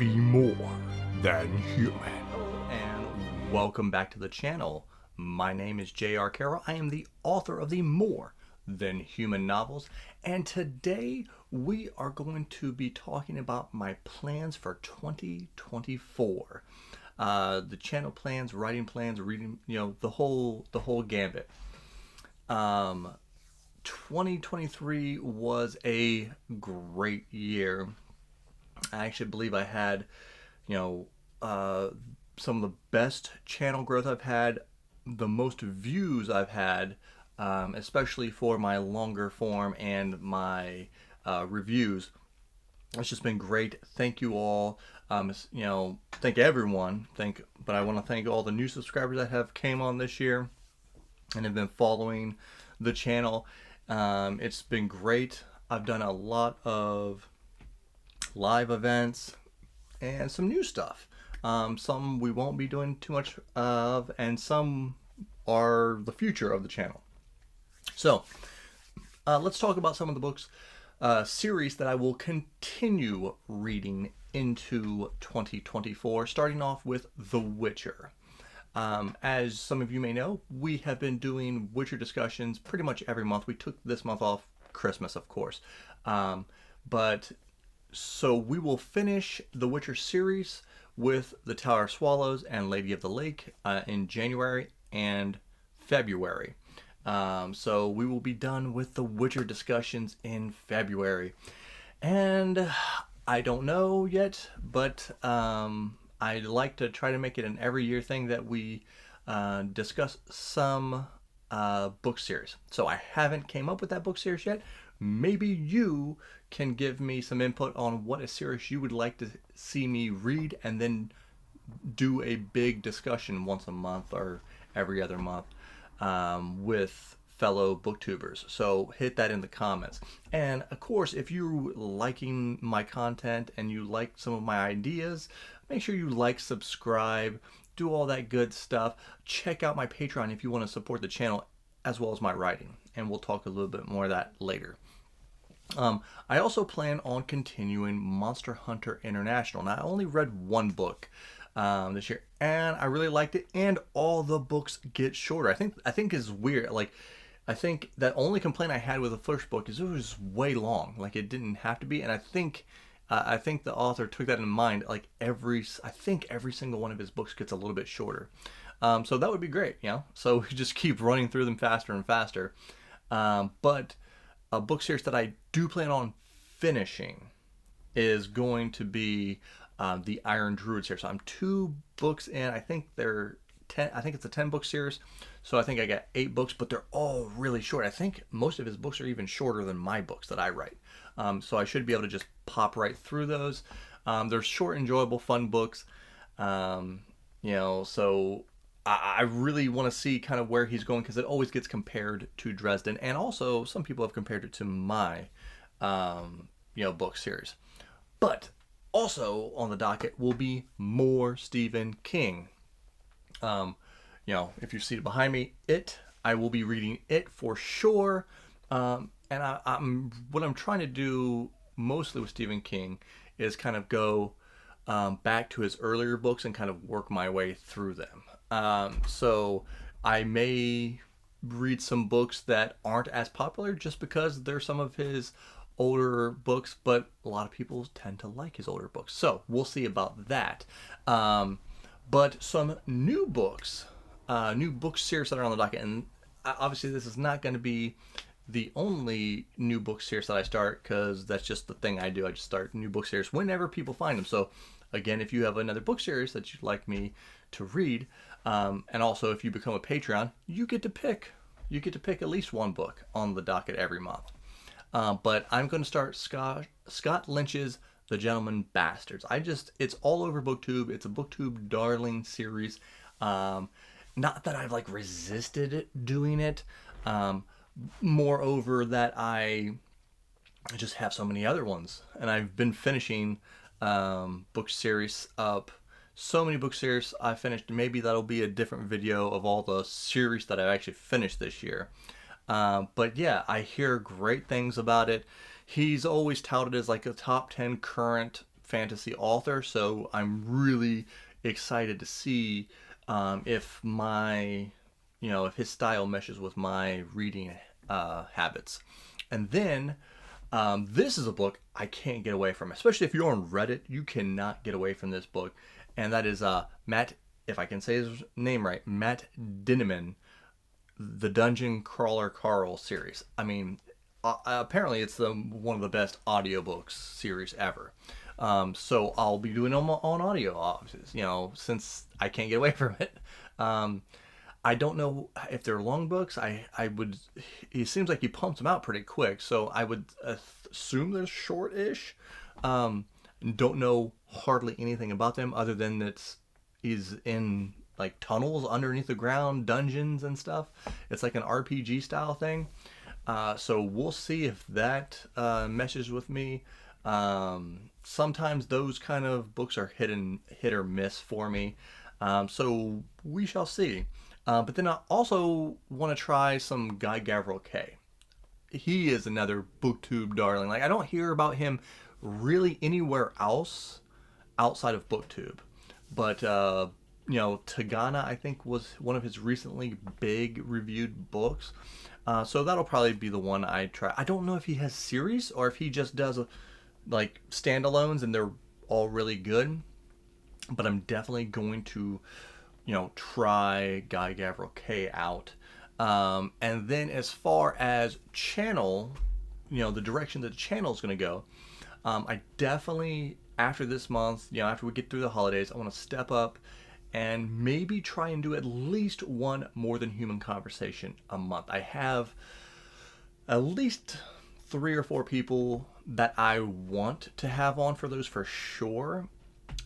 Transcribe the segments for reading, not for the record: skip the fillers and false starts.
be more than human. And welcome back to the channel. My name is J.R. Carroll. I am the author of the More Than Human novels, and today we are going to be talking about my plans for 2024. The channel plans, writing plans, reading, the whole gambit. 2023 was a great year. I actually believe I had, some of the best channel growth I've had, the most views I've had, especially for my longer form and my reviews. It's just been great. Thank you all. Thank everyone. But I want to thank all the new subscribers that have came on this year and have been following the channel. It's been great. I've done a lot of live events and some new stuff. Some we won't be doing too much of, and some are the future of the channel. So let's talk about some of the books series that I will continue reading into 2024, starting off with The Witcher. As some of you may know, we have been doing Witcher discussions pretty much every month. We took this month off Christmas, of course. So we will finish the Witcher series with The Tower of Swallows and Lady of the Lake in January and February. So we will be done with the Witcher discussions in February. And I don't know yet, but I'd like to try to make it an every year thing that we discuss some book series. So I haven't came up with that book series yet. Maybe you can give me some input on what a series you would like to see me read, and then do a big discussion once a month or every other month with fellow booktubers. So hit that in the comments. And of course, if you're liking my content and you like some of my ideas, make sure you like, subscribe, do all that good stuff. Check out my Patreon if you want to support the channel as well as my writing. And we'll talk a little bit more of that later. I also plan on continuing Monster Hunter International. Now, I only read one book this year, and I really liked it. And all the books get shorter. I think it's weird. Like, I think that only complaint I had with the first book is it was way long. Like, it didn't have to be. And I think the author took that in mind. Like I think every single one of his books gets a little bit shorter. So that would be great, So we just keep running through them faster and faster. But a book series that I do plan on finishing is going to be the Iron Druid series. So I'm 2 books in. I think they're 10. I think it's a 10-book series. So I think I got 8 books, but they're all really short. I think most of his books are even shorter than my books that I write. So I should be able to just pop right through those. They're short, enjoyable, fun books. So I really want to see kind of where he's going, because it always gets compared to Dresden, and also some people have compared it to my book series. But also on the docket will be more Stephen King. If you see it behind me, I will be reading it for sure. And what I'm trying to do mostly with Stephen King is kind of go back to his earlier books and kind of work my way through them. So I may read some books that aren't as popular just because they're some of his older books, but a lot of people tend to like his older books. So we'll see about that. But some new books, new book series that are on the docket, and obviously this is not going to be the only new book series that I start, because that's just the thing I do. I just start new book series whenever people find them. So again, if you have another book series that you'd like me to read, and also if you become a Patreon, you get to pick at least one book on the docket every month. But I'm going to start Scott Lynch's The Gentleman Bastards. It's all over BookTube. It's a BookTube darling series. Not that I've resisted doing it. Moreover, that I just have so many other ones, and I've been finishing book series up. So many book series I finished. Maybe that'll be a different video of all the series that I've actually finished this year. But yeah, I hear great things about it. He's always touted as a top 10 current fantasy author, so I'm really excited to see if my, if his style meshes with my reading habits. And then this is a book I can't get away from, especially if you're on Reddit. You cannot get away from this book, and that is Matt, if I can say his name right, Matt Dinniman, the Dungeon Crawler Carl series. I mean, apparently it's one of the best audiobooks series ever. So I'll be doing them on audio, since I can't get away from it. I don't know if they're long books. I would. It seems like he pumps them out pretty quick, so I would assume they're short-ish. Don't know hardly anything about them other than that he's in like tunnels underneath the ground, dungeons and stuff. It's like an RPG style thing. So we'll see if that meshes with me. Sometimes those kind of books are hit or miss for me. So we shall see. But then I also want to try some Guy Gavriel K. He is another BookTube darling. Like, I don't hear about him really anywhere else outside of BookTube. But, Tagana, I think, was one of his recently big reviewed books. So that'll probably be the one I try. I don't know if he has series or if he just does like standalones and they're all really good. But I'm definitely going to try Guy Gavriel K out. And then as far as channel, the direction that the channel is going to go, I definitely, after this month, after we get through the holidays, I want to step up and maybe try and do at least one More Than Human conversation a month. I have at least 3 or 4 people that I want to have on for those for sure.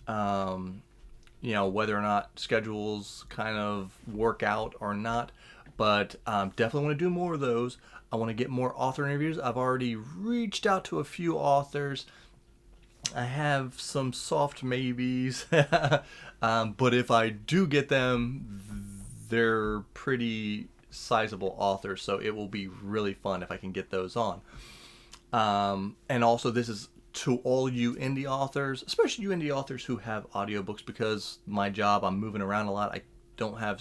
Whether or not schedules kind of work out or not, but definitely want to do more of those. I want to get more author interviews. I've already reached out to a few authors. I have some soft maybes, but if I do get them, they're pretty sizable authors, so it will be really fun if I can get those on. And also, this is to all you indie authors, especially you indie authors who have audiobooks, because my job, I'm moving around a lot. I don't have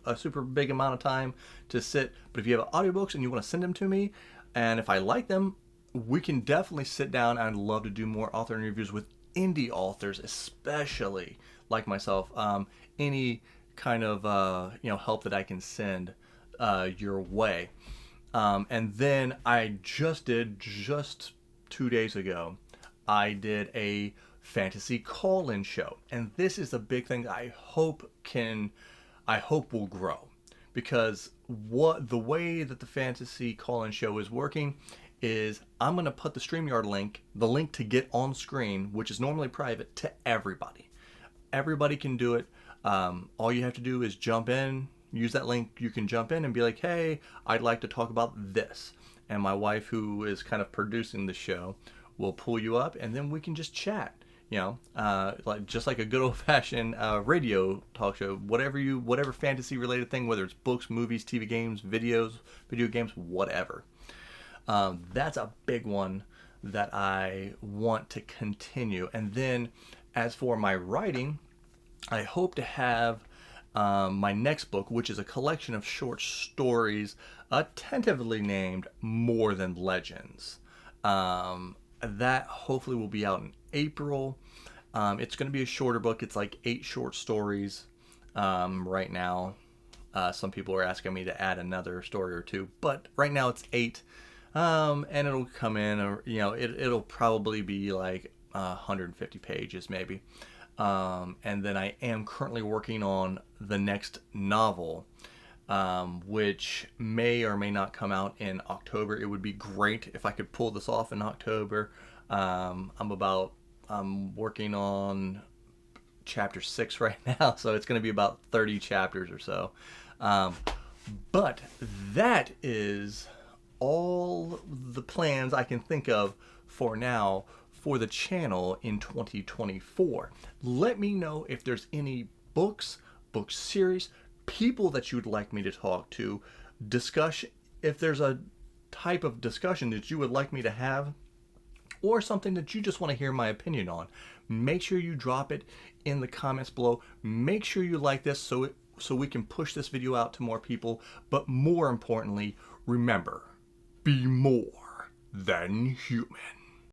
a super big amount of time to sit. But if you have audiobooks and you want to send them to me, and if I like them, we can definitely sit down. I'd love to do more author interviews with indie authors, especially like myself. Any kind of help that I can send your way. And then I just 2 days ago, I did a fantasy call-in show, and this is a big thing that I hope will grow, because the way that the fantasy call-in show is working is I'm going to put the StreamYard link, the link to get on screen, which is normally private, to everybody. Everybody can do it. All you have to do is jump in, use that link. You can jump in and be like, hey, I'd like to talk about this. And my wife, who is kind of producing the show, will pull you up, and then we can just chat. Just like a good old-fashioned radio talk show. Whatever fantasy-related thing, whether it's books, movies, TV games, video games, whatever. That's a big one that I want to continue. And then, as for my writing, I hope to have my next book, which is a collection of short stories, tentatively named More Than Legends. That hopefully will be out in April. It's going to be a shorter book. It's like 8 short stories right now. Some people are asking me to add another story or 2, but right now it's 8. And it'll come in, it'll probably be like 150 pages maybe. And then I am currently working on the next novel, which may or may not come out in October. It would be great if I could pull this off in October. I'm working on chapter 6 right now, so it's going to be about 30 chapters or so. But that is all the plans I can think of for now for the channel in 2024. Let me know if there's any books, book series, people that you'd like me to talk to, discuss if there's a type of discussion that you would like me to have, or something that you just want to hear my opinion on, make sure you drop it in the comments below. Make sure you like this so we can push this video out to more people. But more importantly, remember, be more than human.